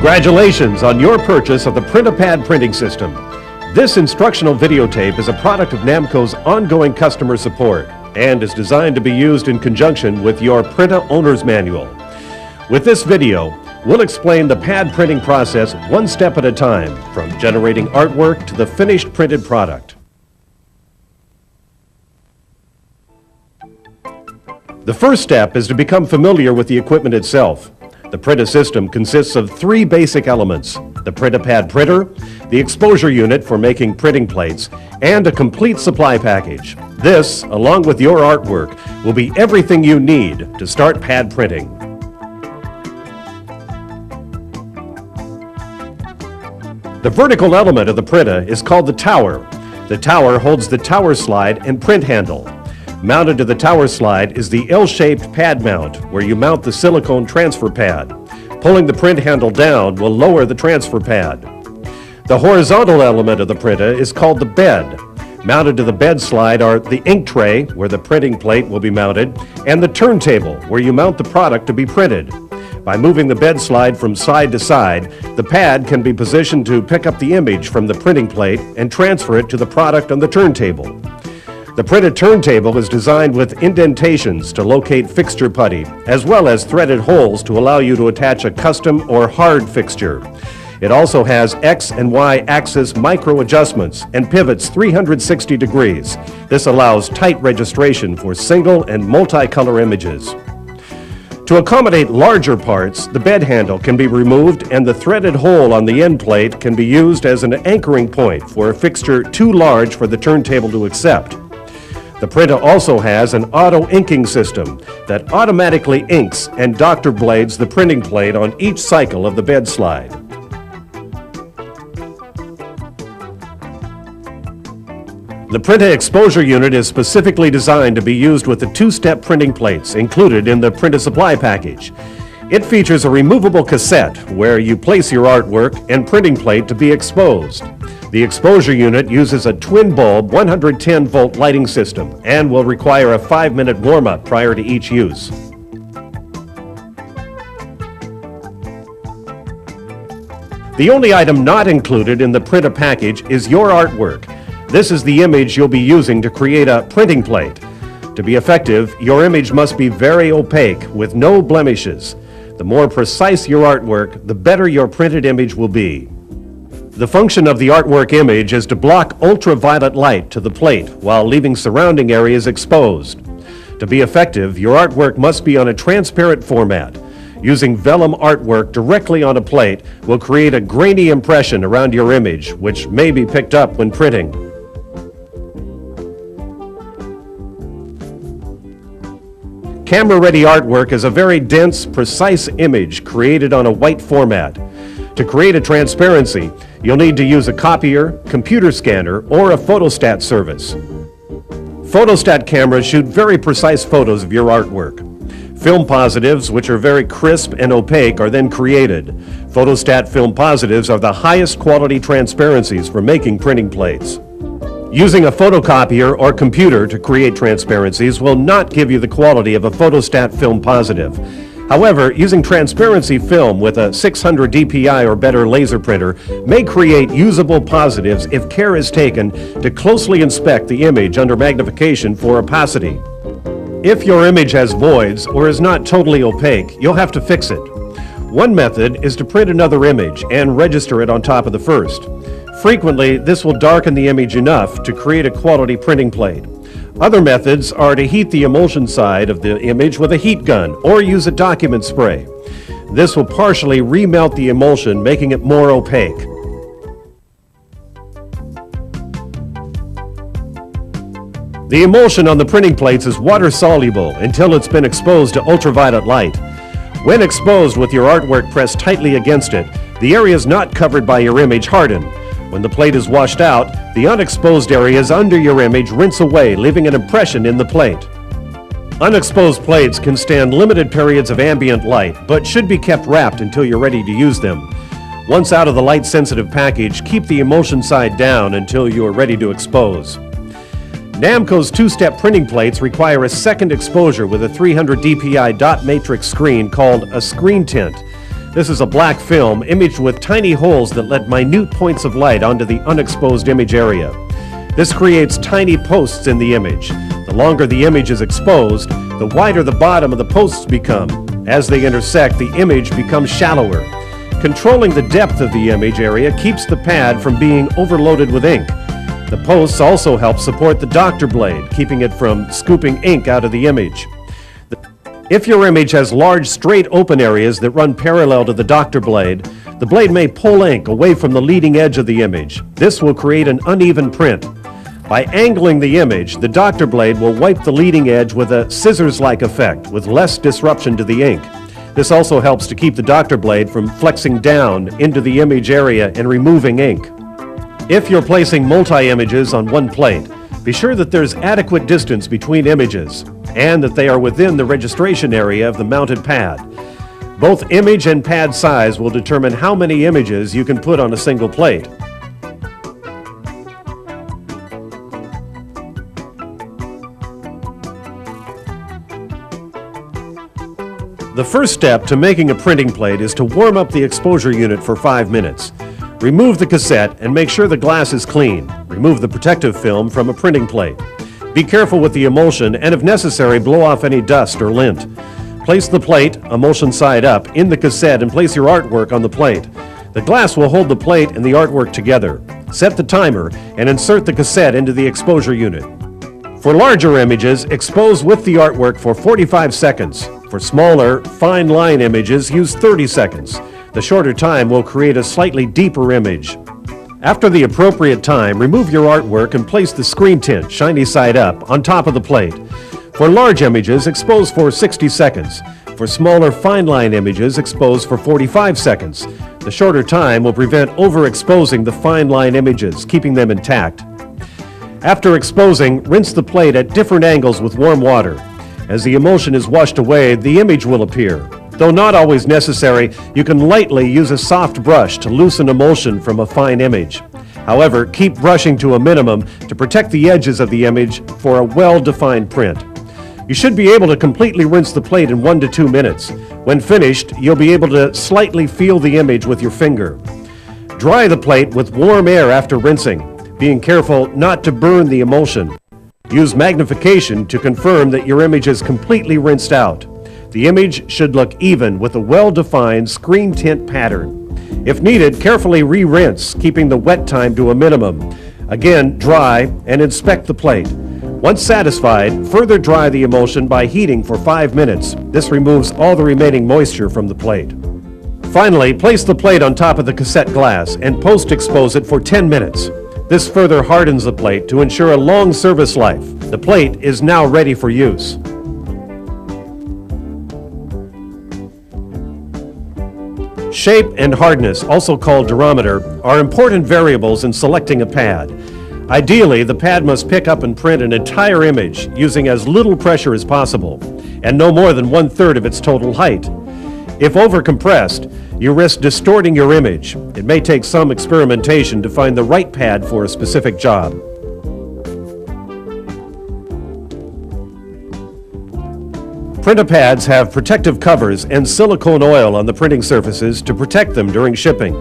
Congratulations on your purchase of the Printa Pad printing system. This instructional videotape is a product of Namco's ongoing customer support and is designed to be used in conjunction with your Printa Owner's Manual. With this video, we'll explain the pad printing process one step at a time, from generating artwork to the finished printed product. The first step is to become familiar with the equipment itself. The Printa system consists of three basic elements: the Printa Pad Printer, the exposure unit for making printing plates, and a complete supply package. This, along with your artwork, will be everything you need to start pad printing. The vertical element of the Printa is called the tower. The tower holds the tower slide and print handle. Mounted to the tower slide is the L-shaped pad mount, where you mount the silicone transfer pad. Pulling the print handle down will lower the transfer pad. The horizontal element of the Printa is called the bed. Mounted to the bed slide are the ink tray, where the printing plate will be mounted, and the turntable, where you mount the product to be printed. By moving the bed slide from side to side, the pad can be positioned to pick up the image from the printing plate and transfer it to the product on the turntable. The printed turntable is designed with indentations to locate fixture putty, as well as threaded holes to allow you to attach a custom or hard fixture. It also has X and Y axis micro adjustments and pivots 360 degrees. This allows tight registration for single and multicolor images. To accommodate larger parts, the bed handle can be removed and the threaded hole on the end plate can be used as an anchoring point for a fixture too large for the turntable to accept. The Printa also has an auto-inking system that automatically inks and doctor blades the printing plate on each cycle of the bed slide. The Printa exposure unit is specifically designed to be used with the two-step printing plates included in the Printa supply package. It features a removable cassette where you place your artwork and printing plate to be exposed. The exposure unit uses a twin-bulb 110-volt lighting system and will require a 5-minute warm-up prior to each use. The only item not included in the Printa package is your artwork. This is the image you'll be using to create a printing plate. To be effective, your image must be very opaque with no blemishes. The more precise your artwork, the better your printed image will be. The function of the artwork image is to block ultraviolet light to the plate while leaving surrounding areas exposed. To be effective, your artwork must be on a transparent format. Using vellum artwork directly on a plate will create a grainy impression around your image, which may be picked up when printing. Camera-ready artwork is a very dense, precise image created on a white format. To create a transparency, you'll need to use a copier, computer scanner, or a photostat service. Photostat cameras shoot very precise photos of your artwork. Film positives, which are very crisp and opaque, are then created. Photostat film positives are the highest quality transparencies for making printing plates. Using a photocopier or computer to create transparencies will not give you the quality of a photostat film positive. However, using transparency film with a 600 dpi or better laser printer may create usable positives if care is taken to closely inspect the image under magnification for opacity. If your image has voids or is not totally opaque, you'll have to fix it. One method is to print another image and register it on top of the first. Frequently, this will darken the image enough to create a quality printing plate. Other methods are to heat the emulsion side of the image with a heat gun or use a document spray. This will partially remelt the emulsion, making it more opaque. The emulsion on the printing plates is water soluble until it's been exposed to ultraviolet light. When exposed with your artwork pressed tightly against it, the areas not covered by your image harden. When the plate is washed out, the unexposed areas under your image rinse away, leaving an impression in the plate. Unexposed plates can stand limited periods of ambient light, but should be kept wrapped until you're ready to use them. Once out of the light-sensitive package, keep the emulsion side down until you are ready to expose. Namco's two-step printing plates require a second exposure with a 300 dpi dot matrix screen called a screen tint. This is a black film imaged with tiny holes that let minute points of light onto the unexposed image area. This creates tiny posts in the image. The longer the image is exposed, the wider the bottom of the posts become. As they intersect, the image becomes shallower. Controlling the depth of the image area keeps the pad from being overloaded with ink. The posts also help support the doctor blade, keeping it from scooping ink out of the image. If your image has large straight open areas that run parallel to the doctor blade, the blade may pull ink away from the leading edge of the image. This will create an uneven print. By angling the image, the doctor blade will wipe the leading edge with a scissors-like effect with less disruption to the ink. This also helps to keep the doctor blade from flexing down into the image area and removing ink. If you're placing multi-images on one plate, be sure that there's adequate distance between images and that they are within the registration area of the mounted pad. Both image and pad size will determine how many images you can put on a single plate. The first step to making a printing plate is to warm up the exposure unit for 5 minutes. Remove the cassette and make sure the glass is clean. Remove the protective film from a printing plate. Be careful with the emulsion and if necessary blow off any dust or lint. Place the plate, emulsion side up, in the cassette and place your artwork on the plate. The glass will hold the plate and the artwork together. Set the timer and insert the cassette into the exposure unit. For larger images, expose with the artwork for 45 seconds. For smaller, fine line images, use 30 seconds. The shorter time will create a slightly deeper image. After the appropriate time, remove your artwork and place the screen tint, shiny side up, on top of the plate. For large images, expose for 60 seconds. For smaller, fine line images, expose for 45 seconds. The shorter time will prevent overexposing the fine line images, keeping them intact. After exposing, rinse the plate at different angles with warm water. As the emulsion is washed away, the image will appear. Though not always necessary, you can lightly use a soft brush to loosen emulsion from a fine image. However, keep brushing to a minimum to protect the edges of the image for a well-defined print. You should be able to completely rinse the plate in 1 to 2 minutes. When finished, you'll be able to slightly feel the image with your finger. Dry the plate with warm air after rinsing, being careful not to burn the emulsion. Use magnification to confirm that your image is completely rinsed out. The image should look even with a well-defined screen tint pattern. If needed, carefully re-rinse, keeping the wet time to a minimum. Again, dry and inspect the plate. Once satisfied, further dry the emulsion by heating for 5 minutes. This removes all the remaining moisture from the plate. Finally, place the plate on top of the cassette glass and post-expose it for 10 minutes. This further hardens the plate to ensure a long service life. The plate is now ready for use. Shape and hardness, also called durometer, are important variables in selecting a pad. Ideally, the pad must pick up and print an entire image using as little pressure as possible, and no more than 1/3 of its total height. If overcompressed, you risk distorting your image. It may take some experimentation to find the right pad for a specific job. Printa pads have protective covers and silicone oil on the printing surfaces to protect them during shipping.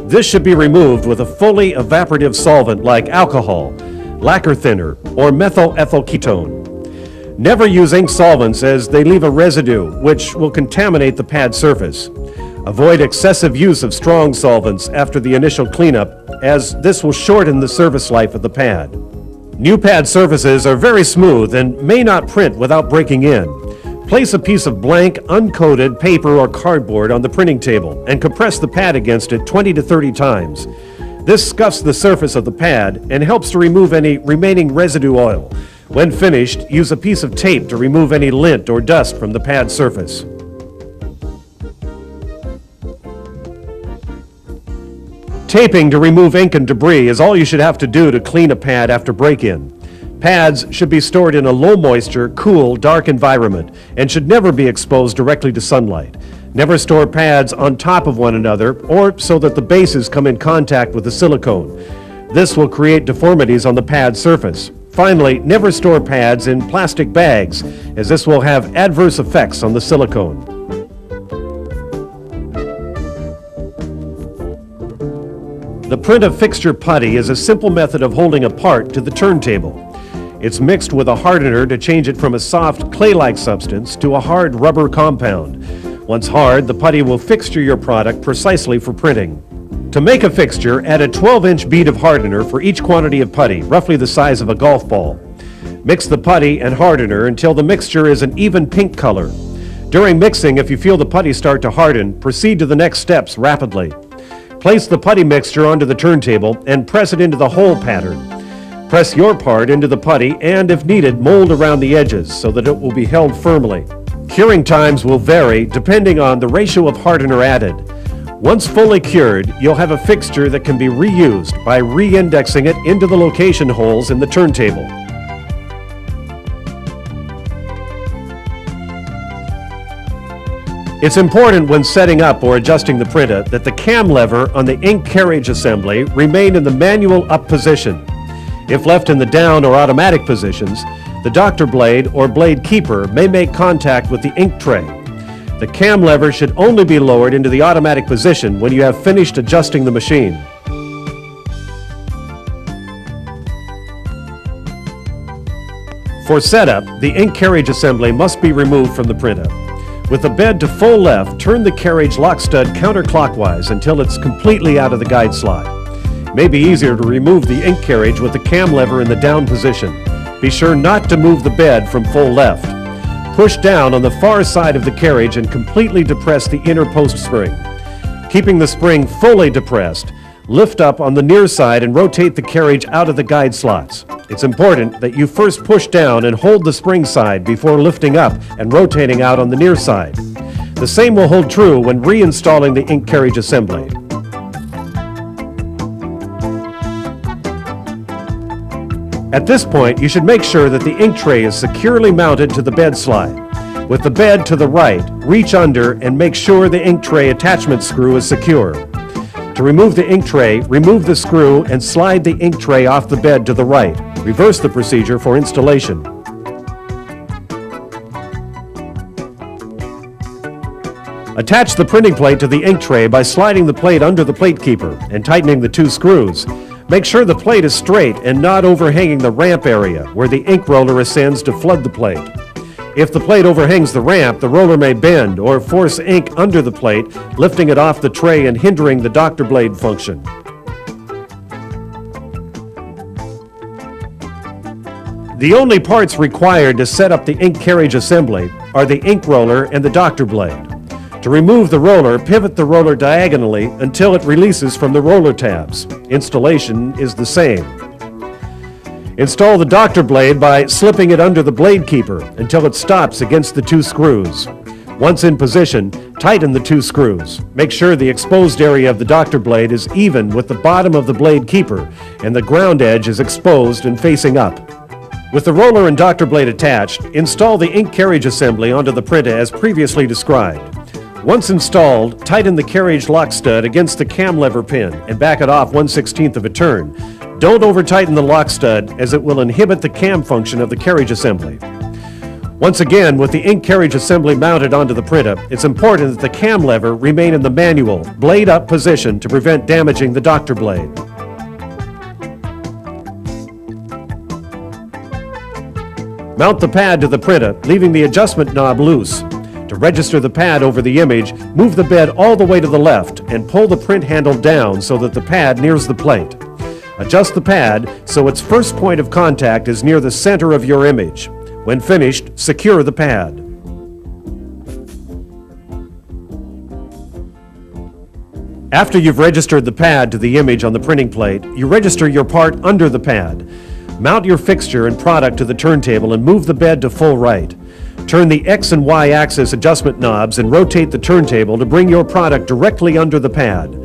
This should be removed with a fully evaporative solvent like alcohol, lacquer thinner, or methyl ethyl ketone. Never use ink solvents as they leave a residue which will contaminate the pad surface. Avoid excessive use of strong solvents after the initial cleanup, as this will shorten the service life of the pad. New pad surfaces are very smooth and may not print without breaking in. Place a piece of blank, uncoated paper or cardboard on the printing table and compress the pad against it 20 to 30 times. This scuffs the surface of the pad and helps to remove any remaining residue oil. When finished, use a piece of tape to remove any lint or dust from the pad surface. Taping to remove ink and debris is all you should have to do to clean a pad after break-in. Pads should be stored in a low-moisture, cool, dark environment and should never be exposed directly to sunlight. Never store pads on top of one another or so that the bases come in contact with the silicone. This will create deformities on the pad surface. Finally, never store pads in plastic bags, as this will have adverse effects on the silicone. The Printa fixture putty is a simple method of holding a part to the turntable. It's mixed with a hardener to change it from a soft clay-like substance to a hard rubber compound. Once hard, the putty will fixture your product precisely for printing. To make a fixture, add a 12-inch bead of hardener for each quantity of putty, roughly the size of a golf ball. Mix the putty and hardener until the mixture is an even pink color. During mixing, if you feel the putty start to harden, proceed to the next steps rapidly. Place the putty mixture onto the turntable and press it into the hole pattern. Press your part into the putty and, if needed, mold around the edges so that it will be held firmly. Curing times will vary depending on the ratio of hardener added. Once fully cured, you'll have a fixture that can be reused by re-indexing it into the location holes in the turntable. It's important when setting up or adjusting the Printa that the cam lever on the ink carriage assembly remain in the manual up position. If left in the down or automatic positions, the doctor blade or blade keeper may make contact with the ink tray. The cam lever should only be lowered into the automatic position when you have finished adjusting the machine. For setup, the ink carriage assembly must be removed from the Printa. With the bed to full left, turn the carriage lock stud counterclockwise until it's completely out of the guide slot. It may be easier to remove the ink carriage with the cam lever in the down position. Be sure not to move the bed from full left. Push down on the far side of the carriage and completely depress the inner post spring. Keeping the spring fully depressed, lift up on the near side and rotate the carriage out of the guide slots. It's important that you first push down and hold the spring side before lifting up and rotating out on the near side. The same will hold true when reinstalling the ink carriage assembly. At this point, you should make sure that the ink tray is securely mounted to the bed slide. With the bed to the right, reach under and make sure the ink tray attachment screw is secure. To remove the ink tray, remove the screw and slide the ink tray off the bed to the right. Reverse the procedure for installation. Attach the printing plate to the ink tray by sliding the plate under the plate keeper and tightening the two screws. Make sure the plate is straight and not overhanging the ramp area where the ink roller ascends to flood the plate. If the plate overhangs the ramp, the roller may bend or force ink under the plate, lifting it off the tray and hindering the doctor blade function. The only parts required to set up the ink carriage assembly are the ink roller and the doctor blade. To remove the roller, pivot the roller diagonally until it releases from the roller tabs. Installation is the same. Install the doctor blade by slipping it under the blade keeper until it stops against the two screws. Once in position, tighten the two screws. Make sure the exposed area of the doctor blade is even with the bottom of the blade keeper and the ground edge is exposed and facing up. With the roller and doctor blade attached, install the ink carriage assembly onto the Printa as previously described. Once installed, tighten the carriage lock stud against the cam lever pin and back it off 1/16 of a turn. Don't over-tighten the lock stud as it will inhibit the cam function of the carriage assembly. Once again, with the ink carriage assembly mounted onto the Printa, it's important that the cam lever remain in the manual, blade up position to prevent damaging the doctor blade. Mount the pad to the Printa, leaving the adjustment knob loose. To register the pad over the image, move the bed all the way to the left and pull the print handle down so that the pad nears the plate. Adjust the pad so its first point of contact is near the center of your image. When finished, secure the pad. After you've registered the pad to the image on the printing plate, you register your part under the pad. Mount your fixture and product to the turntable and move the bed to full right. Turn the X and Y axis adjustment knobs and rotate the turntable to bring your product directly under the pad.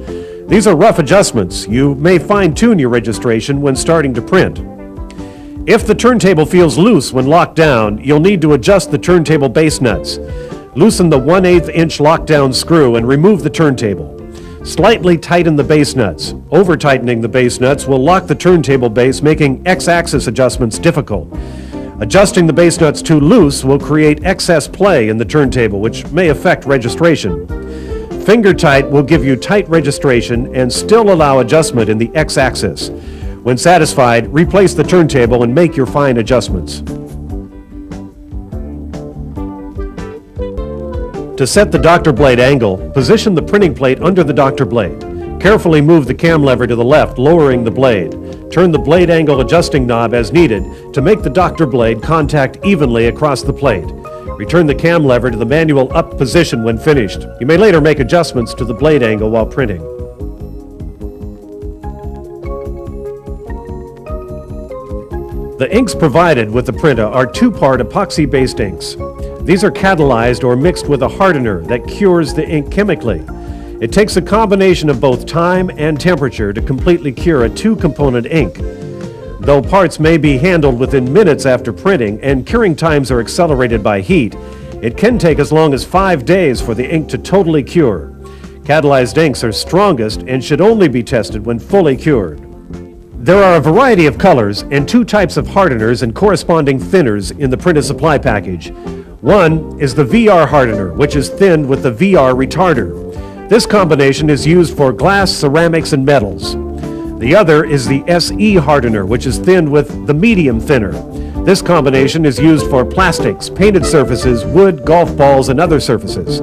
These are rough adjustments. You may fine-tune your registration when starting to print. If the turntable feels loose when locked down, you'll need to adjust the turntable base nuts. Loosen the 1/8 inch lockdown screw and remove the turntable. Slightly tighten the base nuts. Over-tightening the base nuts will lock the turntable base, making X-axis adjustments difficult. Adjusting the base nuts too loose will create excess play in the turntable, which may affect registration. Finger tight will give you tight registration and still allow adjustment in the X-axis. When satisfied, replace the turntable and make your fine adjustments. To set the doctor blade angle, position the printing plate under the doctor blade. Carefully move the cam lever to the left, lowering the blade. Turn the blade angle adjusting knob as needed to make the doctor blade contact evenly across the plate. Return the cam lever to the manual up position when finished. You may later make adjustments to the blade angle while printing. The inks provided with the Printa are two-part epoxy-based inks. These are catalyzed or mixed with a hardener that cures the ink chemically. It takes a combination of both time and temperature to completely cure a two-component ink. Though parts may be handled within minutes after printing and curing times are accelerated by heat, it can take as long as 5 days for the ink to totally cure. Catalyzed inks are strongest and should only be tested when fully cured. There are a variety of colors and two types of hardeners and corresponding thinners in the Printa supply package. One is the VR hardener, which is thinned with the VR retarder. This combination is used for glass, ceramics, and metals. The other is the SE hardener, which is thinned with the medium thinner. This combination is used for plastics, painted surfaces, wood, golf balls, and other surfaces.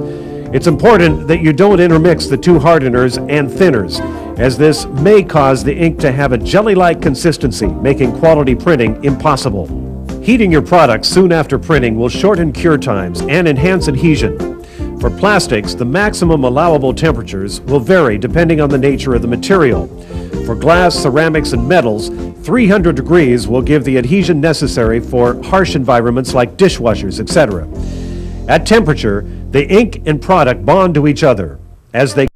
It's important that you don't intermix the two hardeners and thinners, as this may cause the ink to have a jelly-like consistency, making quality printing impossible. Heating your products soon after printing will shorten cure times and enhance adhesion. For plastics, the maximum allowable temperatures will vary depending on the nature of the material. For glass, ceramics, and metals, 300 degrees will give the adhesion necessary for harsh environments like dishwashers, etc. At temperature, the ink and product bond to each other. As they